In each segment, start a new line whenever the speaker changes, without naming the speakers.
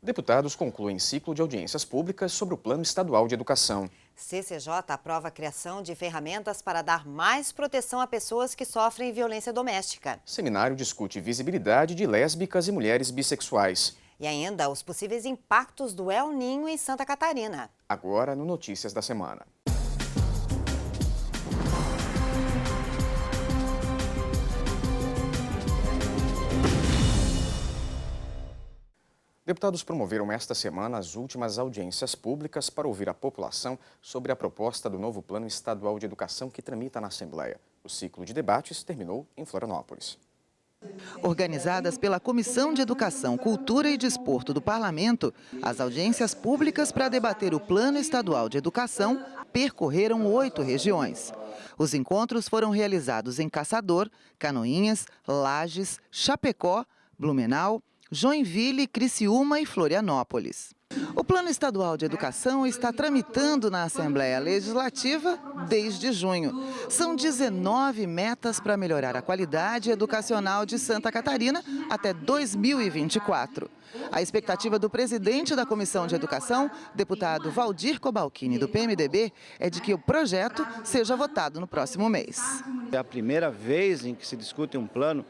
Deputados concluem ciclo de audiências públicas sobre o Plano Estadual de Educação.
CCJ aprova a criação de ferramentas para dar mais proteção a pessoas que sofrem violência doméstica.
Seminário discute visibilidade de lésbicas e mulheres bissexuais.
E ainda os possíveis impactos do El Niño em Santa Catarina.
Agora no Notícias da Semana. Deputados promoveram esta semana as últimas audiências públicas para ouvir a população sobre a proposta do novo Plano Estadual de Educação que tramita na Assembleia. O ciclo de debates terminou em Florianópolis.
Organizadas pela Comissão de Educação, Cultura e Desporto do Parlamento, as audiências públicas para debater o Plano Estadual de Educação percorreram 8 regiões. Os encontros foram realizados em Caçador, Canoinhas, Lages, Chapecó, Blumenau, Joinville, Criciúma e Florianópolis. O Plano Estadual de Educação está tramitando na Assembleia Legislativa desde junho. São 19 metas para melhorar a qualidade educacional de Santa Catarina até 2024. A expectativa do presidente da Comissão de Educação, deputado Valdir Cobalcini, do PMDB, é de que o projeto seja votado no próximo mês.
É a primeira vez em que se discute um plano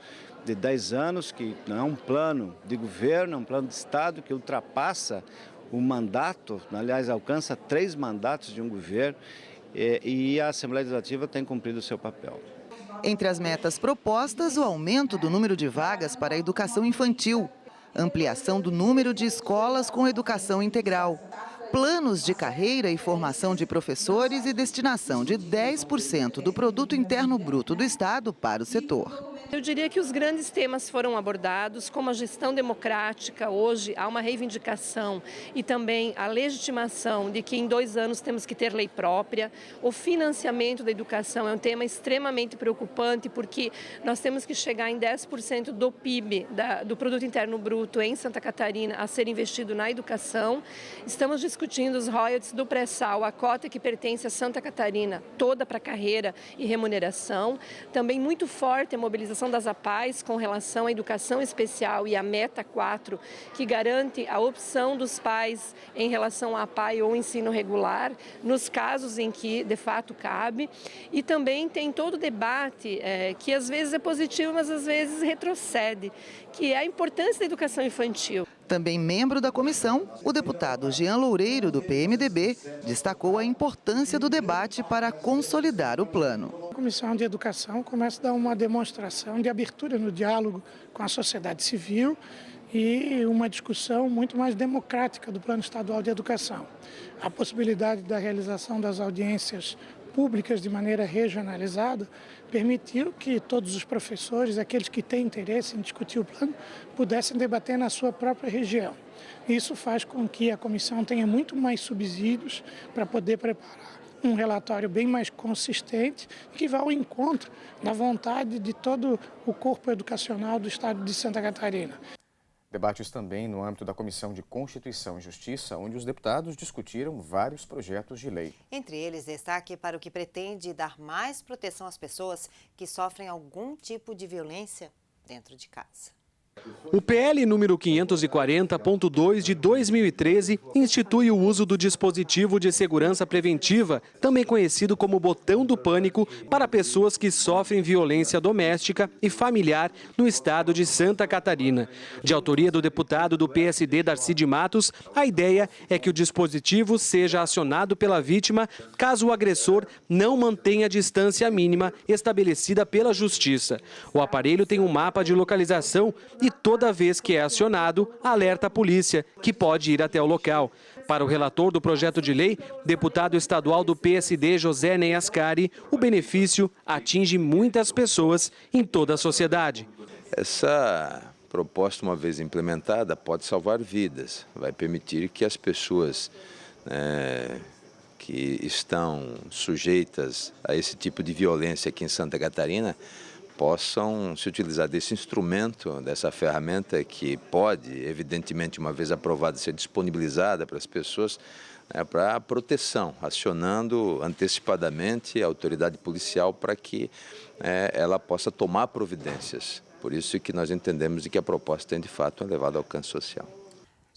de 10 anos, que não é um plano de governo, é um plano de Estado que ultrapassa o mandato, aliás, alcança 3 mandatos de um governo e a Assembleia Legislativa tem cumprido o seu papel.
Entre as metas propostas, o aumento do número de vagas para a educação infantil, ampliação do número de escolas com educação integral, planos de carreira e formação de professores e destinação de 10% do Produto Interno Bruto do Estado para o setor.
Eu diria que os grandes temas foram abordados, como a gestão democrática. Hoje há uma reivindicação e também a legitimação de que em 2 anos temos que ter lei própria. O financiamento da educação é um tema extremamente preocupante, porque nós temos que chegar em 10% do PIB, do Produto Interno Bruto em Santa Catarina, a ser investido na educação. Estamos discutindo os royalties do pré-sal, a cota que pertence a Santa Catarina, toda para carreira e remuneração. Também muito forte a mobilização das APAES com relação à educação especial e a Meta 4, que garante a opção dos pais em relação à APAE ou ensino regular, nos casos em que de fato cabe. E também tem todo o debate que às vezes é positivo, mas às vezes retrocede, que é a importância da educação infantil.
Também membro da comissão, o deputado Jean Loureiro, do PMDB, destacou a importância do debate para consolidar o plano.
A Comissão de Educação começa a dar uma demonstração de abertura no diálogo com a sociedade civil e uma discussão muito mais democrática do Plano Estadual de Educação. A possibilidade da realização das audiências públicas de maneira regionalizada permitiu que todos os professores, aqueles que têm interesse em discutir o plano, pudessem debater na sua própria região. Isso faz com que a comissão tenha muito mais subsídios para poder preparar um relatório bem mais consistente que vá ao encontro da vontade de todo o corpo educacional do estado de Santa Catarina.
Debates também no âmbito da Comissão de Constituição e Justiça, onde os deputados discutiram vários projetos de lei.
Entre eles, destaque para o que pretende dar mais proteção às pessoas que sofrem algum tipo de violência dentro de casa.
O PL número 540.2 de 2013 institui o uso do dispositivo de segurança preventiva, também conhecido como botão do pânico, para pessoas que sofrem violência doméstica e familiar no estado de Santa Catarina. De autoria do deputado do PSD Darcy de Matos, a ideia é que o dispositivo seja acionado pela vítima caso o agressor não mantenha a distância mínima estabelecida pela Justiça. O aparelho tem um mapa de localização e toda vez que é acionado, alerta a polícia, que pode ir até o local. Para o relator do projeto de lei, deputado estadual do PSD, José Ney Ascari, o benefício atinge muitas pessoas em toda a sociedade.
Essa proposta, uma vez implementada, pode salvar vidas. Vai permitir que as pessoas que estão sujeitas a esse tipo de violência aqui em Santa Catarina possam se utilizar desse instrumento, dessa ferramenta que pode, evidentemente, uma vez aprovada, ser disponibilizada para as pessoas, para a proteção, acionando antecipadamente a autoridade policial para que ela possa tomar providências. Por isso que nós entendemos que a proposta tem, de fato, um elevado alcance social.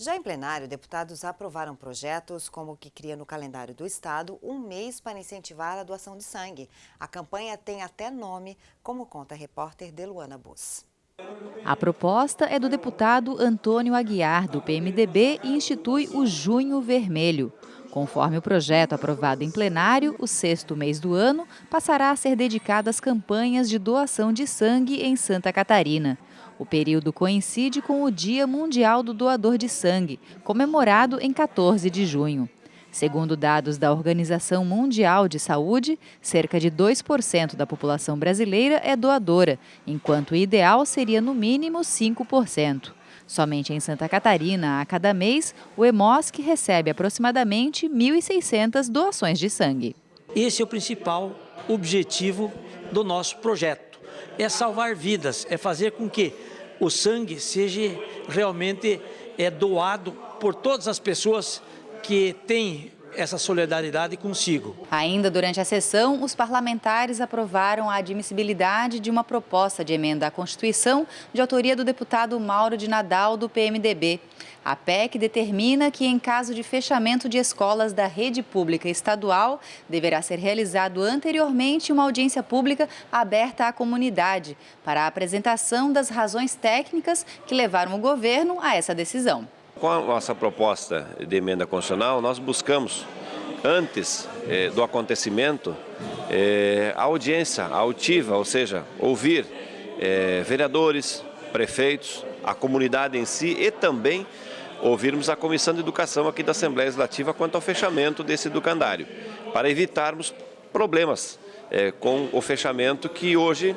Já em plenário, deputados aprovaram projetos como o que cria no calendário do Estado um mês para incentivar a doação de sangue. A campanha tem até nome, como conta a repórter Deluana Bus.
A proposta é do deputado Antônio Aguiar, do PMDB, e institui o Junho Vermelho. Conforme o projeto aprovado em plenário, o 6º mês do ano passará a ser dedicado às campanhas de doação de sangue em Santa Catarina. O período coincide com o Dia Mundial do Doador de Sangue, comemorado em 14 de junho. Segundo dados da Organização Mundial de Saúde, cerca de 2% da população brasileira é doadora, enquanto o ideal seria no mínimo 5%. Somente em Santa Catarina, a cada mês, o Hemosc recebe aproximadamente 1.600 doações de sangue.
Esse é o principal objetivo do nosso projeto. É salvar vidas, é fazer com que o sangue seja realmente doado por todas as pessoas que têm essa solidariedade consigo.
Ainda durante a sessão, os parlamentares aprovaram a admissibilidade de uma proposta de emenda à Constituição de autoria do deputado Mauro de Nadal, do PMDB. A PEC determina que, em caso de fechamento de escolas da rede pública estadual, deverá ser realizado anteriormente uma audiência pública aberta à comunidade para a apresentação das razões técnicas que levaram o governo a essa decisão.
Com a nossa proposta de emenda constitucional, nós buscamos, antes do acontecimento, a audiência altiva, ou seja, ouvir vereadores, prefeitos, a comunidade em si e também ouvirmos a Comissão de Educação aqui da Assembleia Legislativa quanto ao fechamento desse educandário, para evitarmos problemas com o fechamento que hoje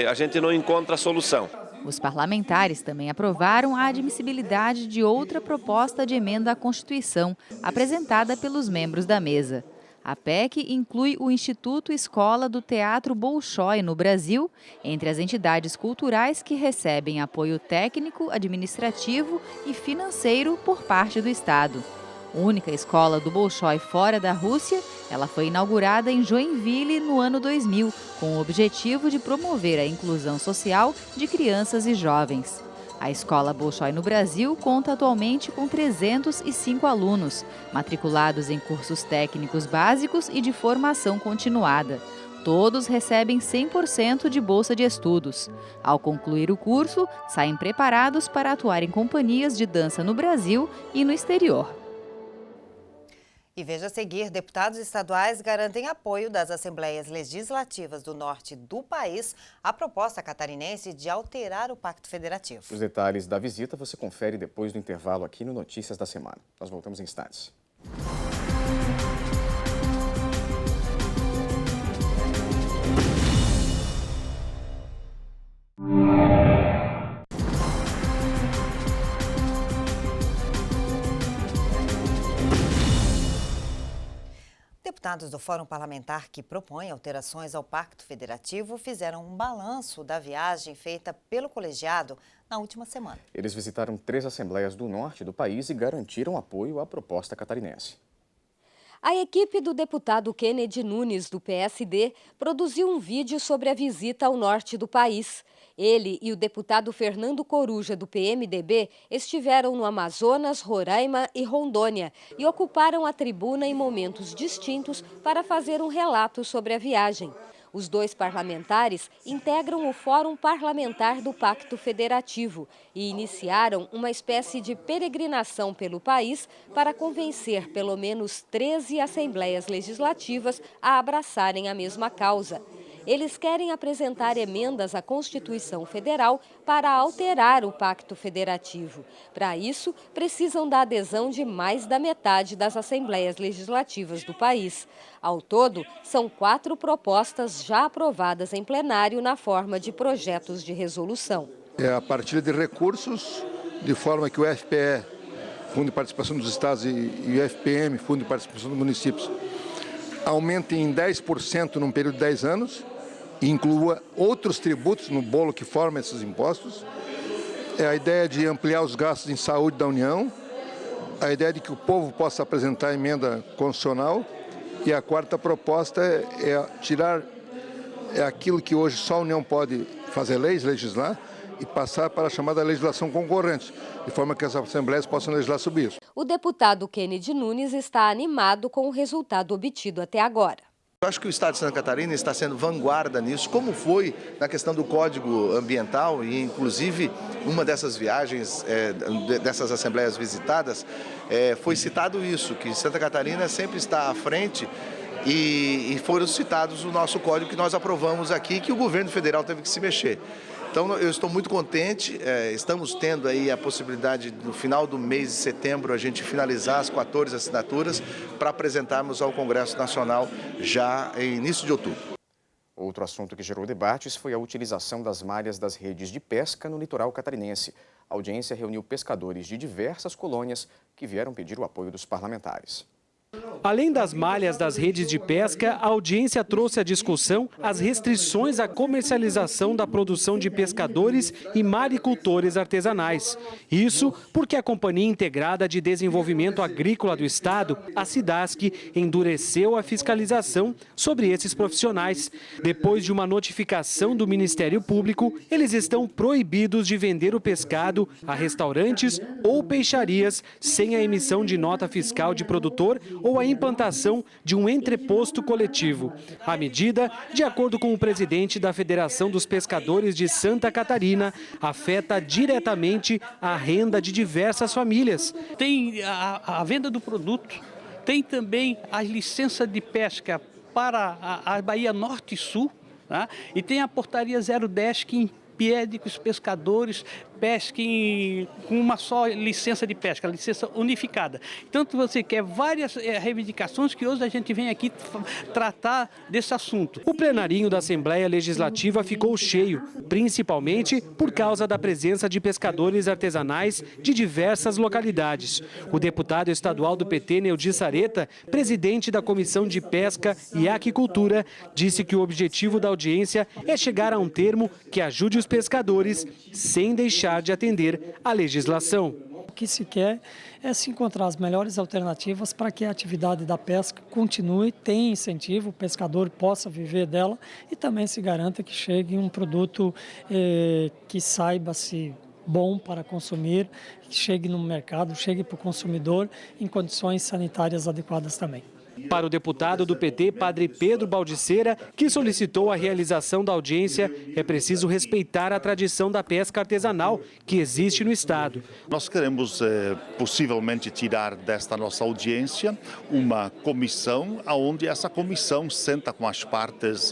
a gente não encontra solução.
Os parlamentares também aprovaram a admissibilidade de outra proposta de emenda à Constituição, apresentada pelos membros da mesa. A PEC inclui o Instituto Escola do Teatro Bolshoi no Brasil, entre as entidades culturais que recebem apoio técnico, administrativo e financeiro por parte do Estado. Única escola do Bolshoi fora da Rússia, ela foi inaugurada em Joinville no ano 2000, com o objetivo de promover a inclusão social de crianças e jovens. A escola Bolshoi no Brasil conta atualmente com 305 alunos, matriculados em cursos técnicos básicos e de formação continuada. Todos recebem 100% de bolsa de estudos. Ao concluir o curso, saem preparados para atuar em companhias de dança no Brasil e no exterior.
E veja a seguir, deputados estaduais garantem apoio das Assembleias Legislativas do Norte do país à proposta catarinense de alterar o Pacto Federativo.
Os detalhes da visita você confere depois do intervalo aqui no Notícias da Semana. Nós voltamos em instantes.
Deputados do Fórum Parlamentar que propõem alterações ao Pacto Federativo fizeram um balanço da viagem feita pelo colegiado na última semana.
Eles visitaram 3 assembleias do norte do país e garantiram apoio à proposta catarinense.
A equipe do deputado Kennedy Nunes, do PSD, produziu um vídeo sobre a visita ao norte do país. Ele e o deputado Fernando Coruja, do PMDB, estiveram no Amazonas, Roraima e Rondônia e ocuparam a tribuna em momentos distintos para fazer um relato sobre a viagem. Os 2 parlamentares integram o Fórum Parlamentar do Pacto Federativo e iniciaram uma espécie de peregrinação pelo país para convencer pelo menos 13 assembleias legislativas a abraçarem a mesma causa. Eles querem apresentar emendas à Constituição Federal para alterar o Pacto Federativo. Para isso, precisam da adesão de mais da metade das assembleias legislativas do país. Ao todo, são 4 propostas já aprovadas em plenário na forma de projetos de resolução.
É a partilha de recursos, de forma que o FPE, Fundo de Participação dos Estados, e o FPM, Fundo de Participação dos Municípios, aumentem em 10% num período de 10 anos, e inclua outros tributos no bolo que forma esses impostos. É a ideia de ampliar os gastos em saúde da União, a ideia de que o povo possa apresentar emenda constitucional, e a 4ª proposta é tirar aquilo que hoje só a União pode fazer leis, legislar, e passar para a chamada legislação concorrente, de forma que as assembleias possam legislar sobre isso.
O deputado Kennedy Nunes está animado com o resultado obtido até agora.
Eu acho que o Estado de Santa Catarina está sendo vanguarda nisso, como foi na questão do Código Ambiental e, inclusive, uma dessas viagens, dessas assembleias visitadas, foi citado isso, que Santa Catarina sempre está à frente e foram citados o nosso código que nós aprovamos aqui, que o governo federal teve que se mexer. Então, eu estou muito contente, estamos tendo aí a possibilidade, no final do mês de setembro, a gente finalizar as 14 assinaturas para apresentarmos ao Congresso Nacional já em início de outubro.
Outro assunto que gerou debates foi a utilização das malhas das redes de pesca no litoral catarinense. A audiência reuniu pescadores de diversas colônias que vieram pedir o apoio dos parlamentares.
Além das malhas das redes de pesca, a audiência trouxe à discussão as restrições à comercialização da produção de pescadores e maricultores artesanais. Isso porque a Companhia Integrada de Desenvolvimento Agrícola do Estado, a SIDASC, endureceu a fiscalização sobre esses profissionais. Depois de uma notificação do Ministério Público, eles estão proibidos de vender o pescado a restaurantes ou peixarias sem a emissão de nota fiscal de produtor ou a implantação de um entreposto coletivo. A medida, de acordo com o presidente da Federação dos Pescadores de Santa Catarina, afeta diretamente a renda de diversas famílias.
Tem a venda do produto, tem também a licença de pesca para a Bahia Norte e Sul, tá? E tem a portaria 010 que impede que os pescadores pesquem com uma só licença de pesca, licença unificada. Tanto você quer várias reivindicações que hoje a gente vem aqui tratar desse assunto.
O plenarinho da Assembleia Legislativa ficou cheio, principalmente por causa da presença de pescadores artesanais de diversas localidades. O deputado estadual do PT, Neudi Sareta, presidente da Comissão de Pesca e Aquicultura, disse que o objetivo da audiência é chegar a um termo que ajude os pescadores sem deixar de atender à legislação.
O que se quer é se encontrar as melhores alternativas para que a atividade da pesca continue, tenha incentivo, o pescador possa viver dela e também se garanta que chegue um produto que saiba-se bom para consumir, que chegue no mercado, chegue para o consumidor em condições sanitárias adequadas também.
Para o deputado do PT, Padre Pedro Baldiceira, que solicitou a realização da audiência, é preciso respeitar a tradição da pesca artesanal que existe no Estado.
Nós queremos possivelmente tirar desta nossa audiência uma comissão, onde essa comissão senta com as partes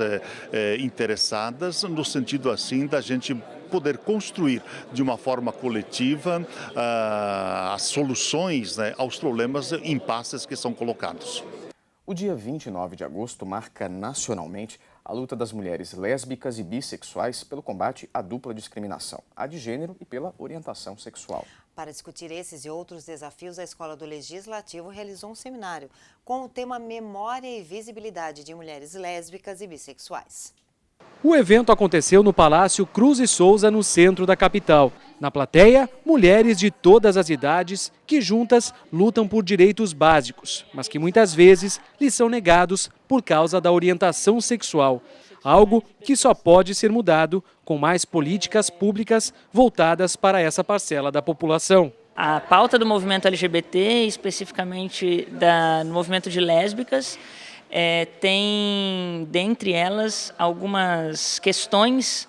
interessadas, no sentido assim da gente poder construir de uma forma coletiva as soluções, né, aos problemas e impasses que são colocados.
O dia 29 de agosto marca nacionalmente a luta das mulheres lésbicas e bissexuais pelo combate à dupla discriminação, a de gênero e pela orientação sexual.
Para discutir esses e outros desafios, a Escola do Legislativo realizou um seminário com o tema Memória e Visibilidade de Mulheres Lésbicas e Bissexuais.
O evento aconteceu no Palácio Cruz e Souza, no centro da capital. Na plateia, mulheres de todas as idades que juntas lutam por direitos básicos, mas que muitas vezes lhes são negados por causa da orientação sexual. Algo que só pode ser mudado com mais políticas públicas voltadas para essa parcela da população.
A pauta do movimento LGBT, especificamente do movimento de lésbicas, tem, dentre elas, algumas questões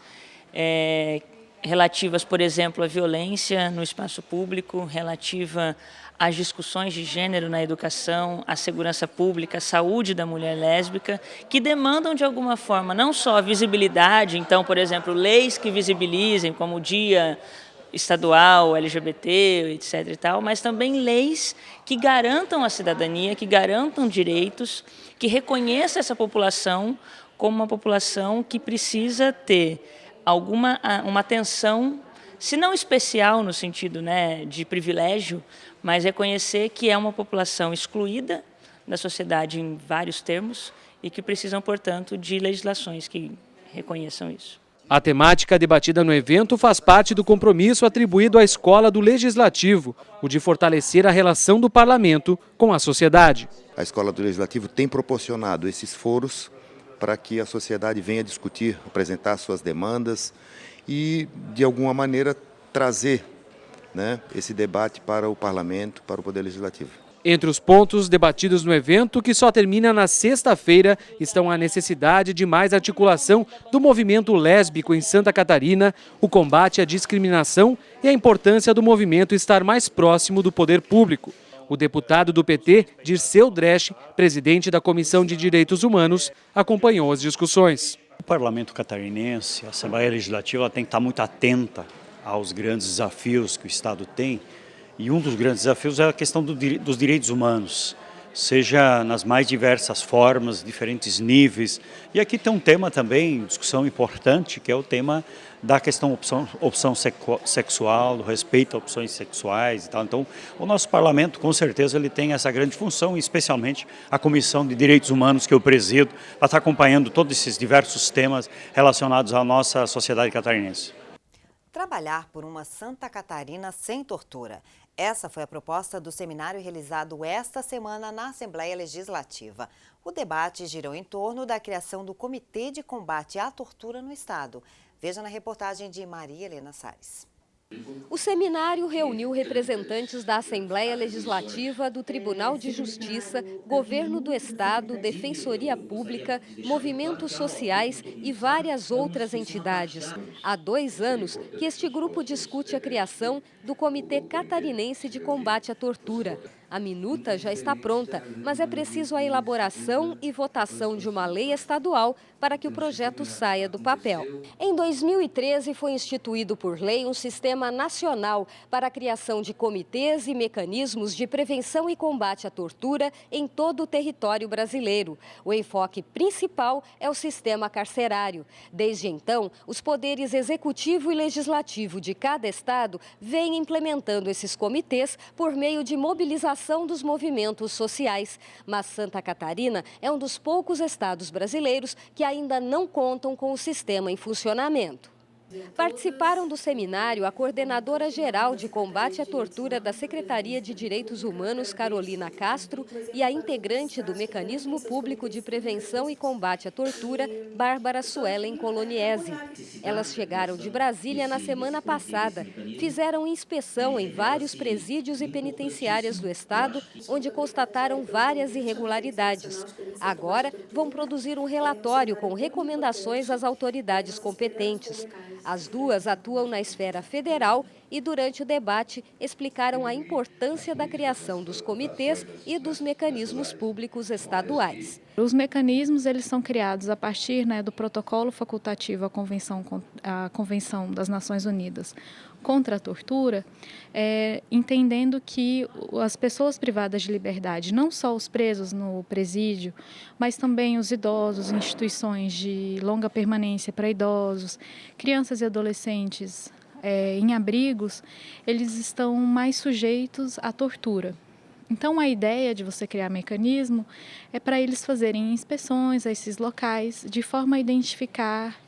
relativas, por exemplo, à violência no espaço público, relativa às discussões de gênero na educação, à segurança pública, à saúde da mulher lésbica, que demandam, de alguma forma, não só a visibilidade, então, por exemplo, leis que visibilizem, como o Dia Estadual, LGBT, etc. e tal, mas também leis que garantam a cidadania, que garantam direitos, que reconheçam essa população como uma população que precisa ter uma atenção, se não especial no sentido, né, de privilégio, mas reconhecer que é uma população excluída da sociedade em vários termos e que precisam, portanto, de legislações que reconheçam isso.
A temática debatida no evento faz parte do compromisso atribuído à Escola do Legislativo, o de fortalecer a relação do parlamento com a sociedade.
A Escola do Legislativo tem proporcionado esses foros para que a sociedade venha discutir, apresentar suas demandas e, de alguma maneira, trazer, né, esse debate para o Parlamento, para o Poder Legislativo.
Entre os pontos debatidos no evento, que só termina na sexta-feira, estão a necessidade de mais articulação do movimento lésbico em Santa Catarina, o combate à discriminação e a importância do movimento estar mais próximo do poder público. O deputado do PT, Dirceu Dresch, presidente da Comissão de Direitos Humanos, acompanhou as discussões.
O Parlamento catarinense, a Assembleia Legislativa, tem que estar muito atenta aos grandes desafios que o Estado tem. E um dos grandes desafios é a questão dos direitos humanos, seja nas mais diversas formas, diferentes níveis. E aqui tem um tema também, discussão importante, que é o tema da questão opção sexual, do respeito a opções sexuais e tal. Então, o nosso parlamento, com certeza, ele tem essa grande função, especialmente a Comissão de Direitos Humanos que eu presido, para estar acompanhando todos esses diversos temas relacionados à nossa sociedade catarinense.
Trabalhar por uma Santa Catarina sem tortura. Essa foi a proposta do seminário realizado esta semana na Assembleia Legislativa. O debate girou em torno da criação do Comitê de Combate à Tortura no Estado. Veja na reportagem de Maria Helena Salles.
O seminário reuniu representantes da Assembleia Legislativa, do Tribunal de Justiça, Governo do Estado, Defensoria Pública, movimentos sociais e várias outras entidades. Há 2 anos que este grupo discute a criação do Comitê Catarinense de Combate à Tortura. A minuta já está pronta, mas é preciso a elaboração e votação de uma lei estadual para que o projeto saia do papel. Em 2013, foi instituído por lei um sistema nacional para a criação de comitês e mecanismos de prevenção e combate à tortura em todo o território brasileiro. O enfoque principal é o sistema carcerário. Desde então, os poderes executivo e legislativo de cada estado vêm implementando esses comitês por meio de mobilização dos movimentos sociais. Mas Santa Catarina é um dos poucos estados brasileiros que ainda não contam com o sistema em funcionamento. Participaram do seminário a coordenadora geral de combate à tortura da Secretaria de Direitos Humanos, Carolina Castro, e a integrante do Mecanismo Público de Prevenção e Combate à Tortura, Bárbara Suelen Coloniese. Elas chegaram de Brasília na semana passada, fizeram inspeção em vários presídios e penitenciárias do estado, onde constataram várias irregularidades. Agora vão produzir um relatório com recomendações às autoridades competentes. As duas atuam na esfera federal e, durante o debate, explicaram a importância da criação dos comitês e dos mecanismos públicos estaduais.
Os mecanismos eles são criados a partir do protocolo facultativo à Convenção das Nações Unidas contra a tortura, entendendo que as pessoas privadas de liberdade, não só os presos no presídio, mas também os idosos, instituições de longa permanência para idosos, crianças e adolescentes em abrigos, eles estão mais sujeitos à tortura. Então, a ideia de você criar mecanismo é para eles fazerem inspeções a esses locais, de forma a identificar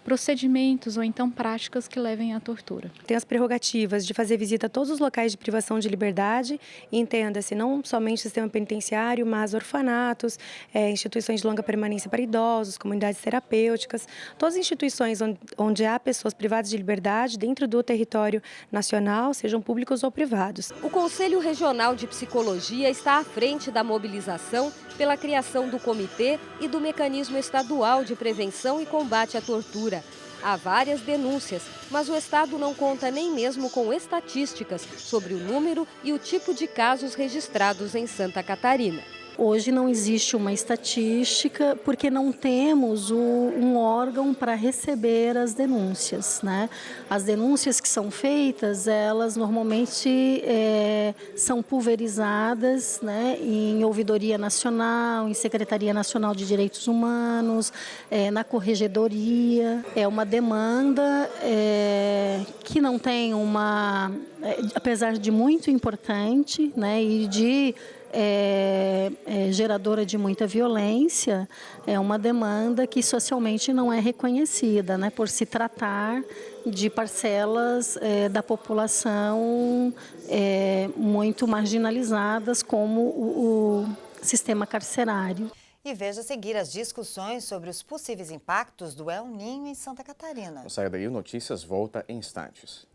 procedimentos ou então práticas que levem à tortura.
Tem as prerrogativas de fazer visita a todos os locais de privação de liberdade, entenda-se não somente o sistema penitenciário, mas orfanatos, instituições de longa permanência para idosos, comunidades terapêuticas, todas as instituições onde há pessoas privadas de liberdade dentro do território nacional, sejam públicos ou privados.
O Conselho Regional de Psicologia está à frente da mobilização pela criação do comitê e do mecanismo estadual de prevenção e combate à tortura. Há várias denúncias, mas o Estado não conta nem mesmo com estatísticas sobre o número e o tipo de casos registrados em Santa Catarina.
Hoje não existe uma estatística porque não temos um órgão para receber as denúncias, né? As denúncias que são feitas, elas normalmente são pulverizadas, né, em Ouvidoria Nacional, em Secretaria Nacional de Direitos Humanos, na Corregedoria. É uma demanda que não tem apesar de muito importante, né, e de geradora de muita violência, é uma demanda que socialmente não é reconhecida, né, por se tratar de parcelas da população muito marginalizadas, como o sistema carcerário.
E veja a seguir as discussões sobre os possíveis impactos do El Niño em Santa Catarina.
Não saia daí, o Notícias volta em instantes.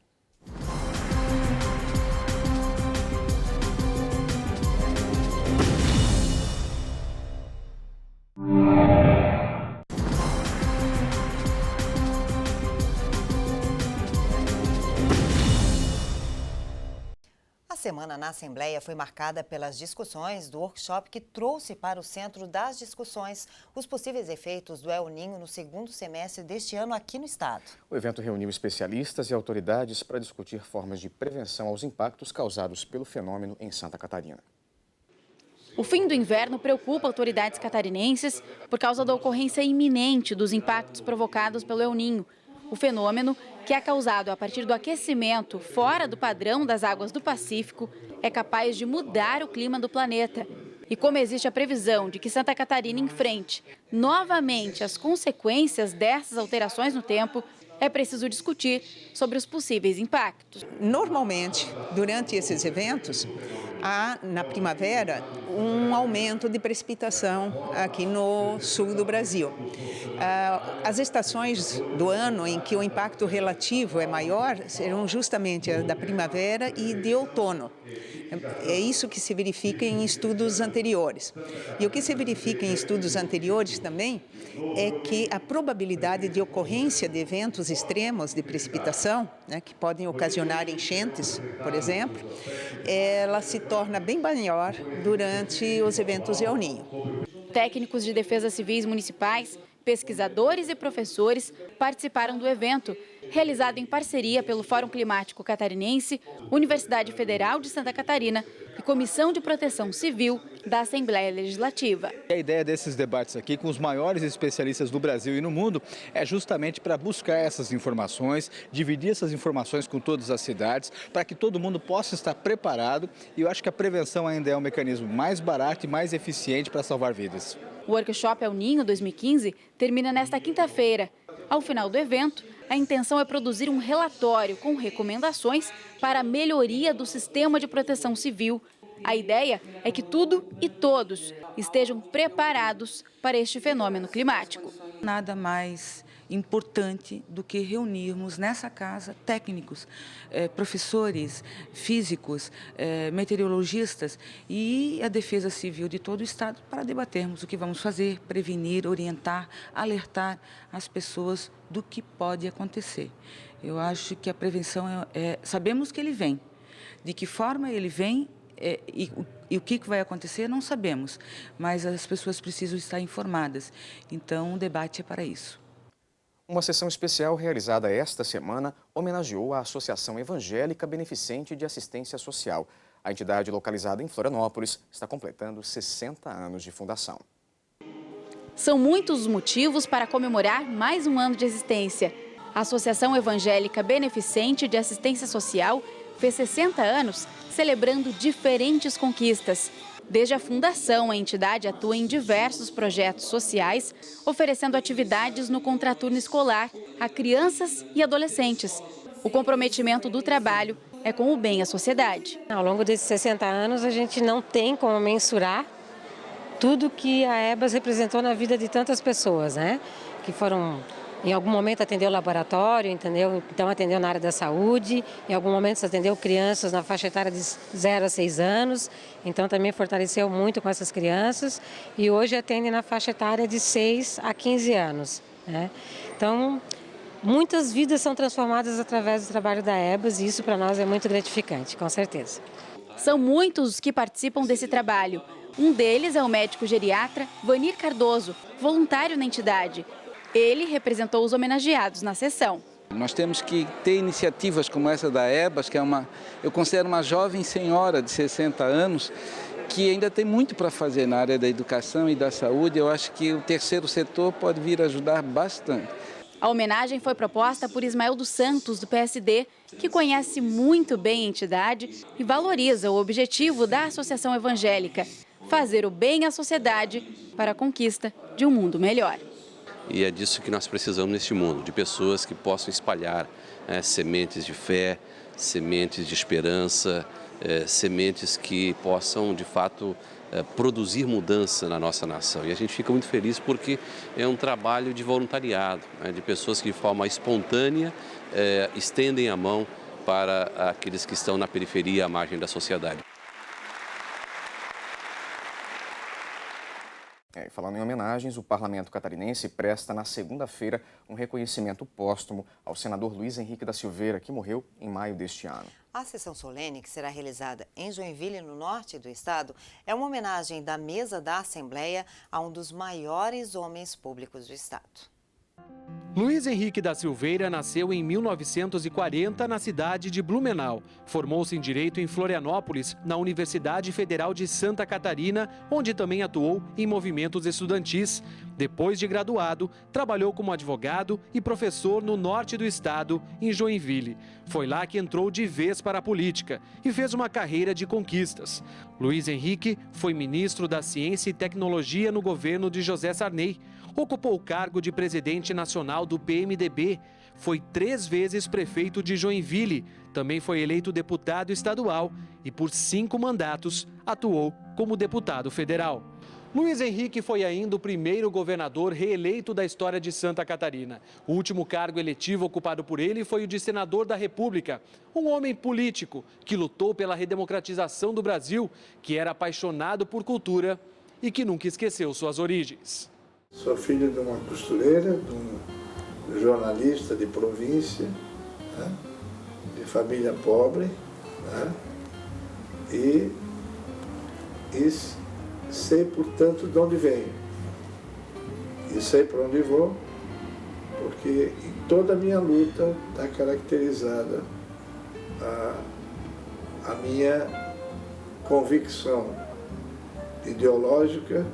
A semana na Assembleia foi marcada pelas discussões do workshop que trouxe para o centro das discussões os possíveis efeitos do El Niño no segundo semestre deste ano aqui no estado.
O evento reuniu especialistas e autoridades para discutir formas de prevenção aos impactos causados pelo fenômeno em Santa Catarina.
O fim do inverno preocupa autoridades catarinenses por causa da ocorrência iminente dos impactos provocados pelo El Niño. O fenômeno, que é causado a partir do aquecimento fora do padrão das águas do Pacífico, é capaz de mudar o clima do planeta. E como existe a previsão de que Santa Catarina enfrente novamente as consequências dessas alterações no tempo, é preciso discutir sobre os possíveis impactos.
Normalmente, durante esses eventos, há na primavera um aumento de precipitação aqui no sul do Brasil. As estações do ano em que o impacto relativo é maior serão justamente a da primavera e de outono. É isso que se verifica em estudos anteriores. E o que se verifica em estudos anteriores também é que a probabilidade de ocorrência de eventos extremos de precipitação, né, que podem ocasionar enchentes, por exemplo, ela se torna bem maior durante os eventos El Niño.
Técnicos de defesa civis municipais, pesquisadores e professores participaram do evento, realizado em parceria pelo Fórum Climático Catarinense, Universidade Federal de Santa Catarina e Comissão de Proteção Civil da Assembleia Legislativa.
A ideia desses debates aqui com os maiores especialistas do Brasil e no mundo é justamente para buscar essas informações, dividir essas informações com todas as cidades, para que todo mundo possa estar preparado, e eu acho que a prevenção ainda é um mecanismo mais barato e mais eficiente para salvar vidas.
O workshop El Niño 2015 termina nesta quinta-feira. Ao final do evento, a intenção é produzir um relatório com recomendações para a melhoria do sistema de proteção civil. A ideia é que tudo e todos estejam preparados para este fenômeno climático.
Nada mais importante do que reunirmos nessa casa técnicos, professores, físicos, meteorologistas e a Defesa Civil de todo o Estado para debatermos o que vamos fazer, prevenir, orientar, alertar as pessoas do que pode acontecer. Eu acho que a prevenção sabemos que ele vem, de que forma ele vem e o que vai acontecer não sabemos, mas as pessoas precisam estar informadas, então o debate é para isso.
Uma sessão especial realizada esta semana homenageou a Associação Evangélica Beneficente de Assistência Social. A entidade, localizada em Florianópolis, está completando 60 anos de fundação.
São muitos os motivos para comemorar mais um ano de existência. A Associação Evangélica Beneficente de Assistência Social fez 60 anos, celebrando diferentes conquistas. Desde a fundação, a entidade atua em diversos projetos sociais, oferecendo atividades no contraturno escolar a crianças e adolescentes. O comprometimento do trabalho é com o bem à sociedade.
Ao longo desses 60 anos, a gente não tem como mensurar tudo que a EBAS representou na vida de tantas pessoas, né? Que foram, em algum momento, atendeu o laboratório, entendeu? Então atendeu na área da saúde, em algum momento atendeu crianças na faixa etária de 0 a 6 anos, então também fortaleceu muito com essas crianças e hoje atende na faixa etária de 6 a 15 anos, né? Então, muitas vidas são transformadas através do trabalho da EBAS e isso para nós é muito gratificante, com certeza.
São muitos os que participam desse trabalho. Um deles é o médico geriatra Vanir Cardoso, voluntário na entidade. Ele representou os homenageados na sessão.
Nós temos que ter iniciativas como essa da EBAS, que eu considero uma jovem senhora de 60 anos, que ainda tem muito para fazer na área da educação e da saúde. Eu acho que o terceiro setor pode vir ajudar bastante.
A homenagem foi proposta por Ismael dos Santos, do PSD, que conhece muito bem a entidade e valoriza o objetivo da Associação Evangélica: fazer o bem à sociedade para a conquista de um mundo melhor.
E é disso que nós precisamos neste mundo, de pessoas que possam espalhar sementes de fé, sementes de esperança, sementes que possam, de fato, produzir mudança na nossa nação. E a gente fica muito feliz porque é um trabalho de voluntariado, né, de pessoas que de forma espontânea estendem a mão para aqueles que estão na periferia, à margem da sociedade.
Falando em homenagens, o Parlamento catarinense presta na segunda-feira um reconhecimento póstumo ao senador Luiz Henrique da Silveira, que morreu em maio deste ano.
A sessão solene, que será realizada em Joinville, no norte do estado, é uma homenagem da mesa da Assembleia a um dos maiores homens públicos do estado.
Luiz Henrique da Silveira nasceu em 1940 na cidade de Blumenau. Formou-se em Direito em Florianópolis, na Universidade Federal de Santa Catarina, onde também atuou em movimentos estudantis. Depois de graduado, trabalhou como advogado e professor no norte do estado, em Joinville. Foi lá que entrou de vez para a política e fez uma carreira de conquistas. Luiz Henrique foi ministro da Ciência e Tecnologia no governo de José Sarney. Ocupou o cargo de presidente nacional do PMDB. Foi 3 vezes prefeito de Joinville. Também foi eleito deputado estadual e, por 5 mandatos, atuou como deputado federal. Luiz Henrique foi ainda o primeiro governador reeleito da história de Santa Catarina. O último cargo eletivo ocupado por ele foi o de senador da República. Um homem político que lutou pela redemocratização do Brasil, que era apaixonado por cultura e que nunca esqueceu suas origens.
Sou filho de uma costureira, de um jornalista de província, né? De família pobre, né? E sei, portanto, de onde venho. E sei para onde vou, porque em toda a minha luta está caracterizada a minha convicção ideológica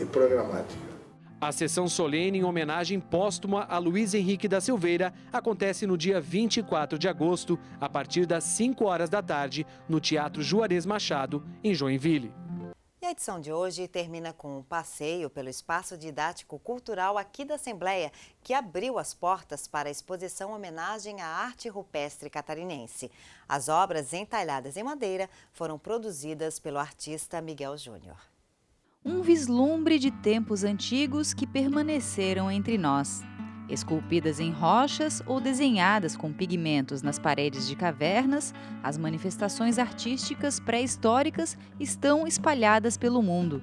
e programática.
A sessão solene em homenagem póstuma a Luiz Henrique da Silveira acontece no dia 24 de agosto, a partir das 5 horas da tarde, no Teatro Juarez Machado, em Joinville.
E a edição de hoje termina com um passeio pelo espaço didático cultural aqui da Assembleia, que abriu as portas para a exposição homenagem à arte rupestre catarinense. As obras entalhadas em madeira foram produzidas pelo artista Miguel Júnior.
Um vislumbre de tempos antigos que permaneceram entre nós. Esculpidas em rochas ou desenhadas com pigmentos nas paredes de cavernas, as manifestações artísticas pré-históricas estão espalhadas pelo mundo.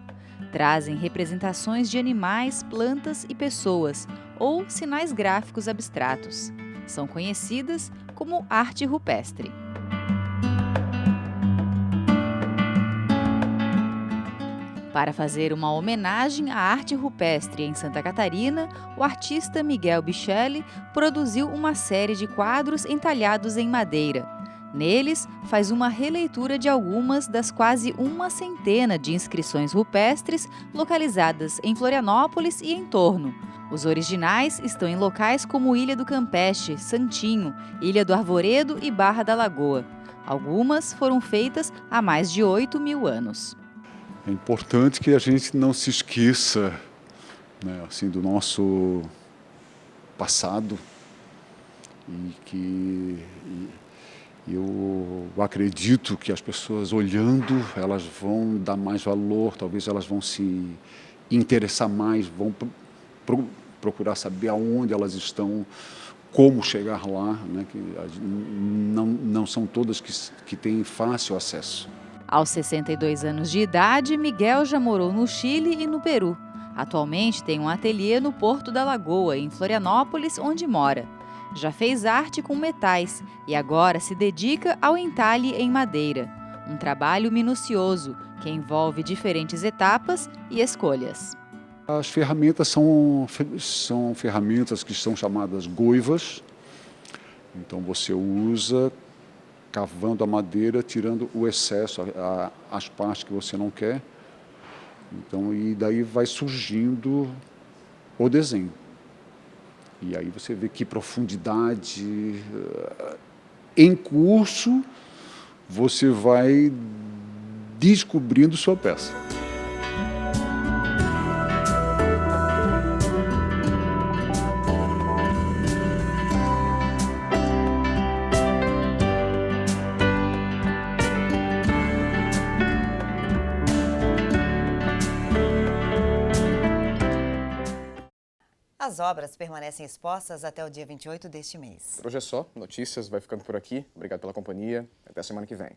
Trazem representações de animais, plantas e pessoas, ou sinais gráficos abstratos. São conhecidas como arte rupestre. Para fazer uma homenagem à arte rupestre em Santa Catarina, o artista Miguel Bichelli produziu uma série de quadros entalhados em madeira. Neles, faz uma releitura de algumas das quase 100 de inscrições rupestres localizadas em Florianópolis e em torno. Os originais estão em locais como Ilha do Campeche, Santinho, Ilha do Arvoredo e Barra da Lagoa. Algumas foram feitas há mais de 8.000 anos.
É importante que a gente não se esqueça, né, assim, do nosso passado e que eu acredito que as pessoas olhando, elas vão dar mais valor, talvez elas vão se interessar mais, vão procurar saber aonde elas estão, como chegar lá, né, que não são todas que têm fácil acesso.
Aos 62 anos de idade, Miguel já morou no Chile e no Peru. Atualmente tem um ateliê no Porto da Lagoa, em Florianópolis, onde mora. Já fez arte com metais e agora se dedica ao entalhe em madeira. Um trabalho minucioso que envolve diferentes etapas e escolhas.
As ferramentas são ferramentas que são chamadas goivas. Então você usa cavando a madeira, tirando o excesso, as partes que você não quer. Então, e daí vai surgindo o desenho. E aí você vê que profundidade em curso você vai descobrindo sua peça.
As obras permanecem expostas até o dia 28 deste mês.
Por hoje é só. Notícias vai ficando por aqui. Obrigado pela companhia. Até a semana que vem.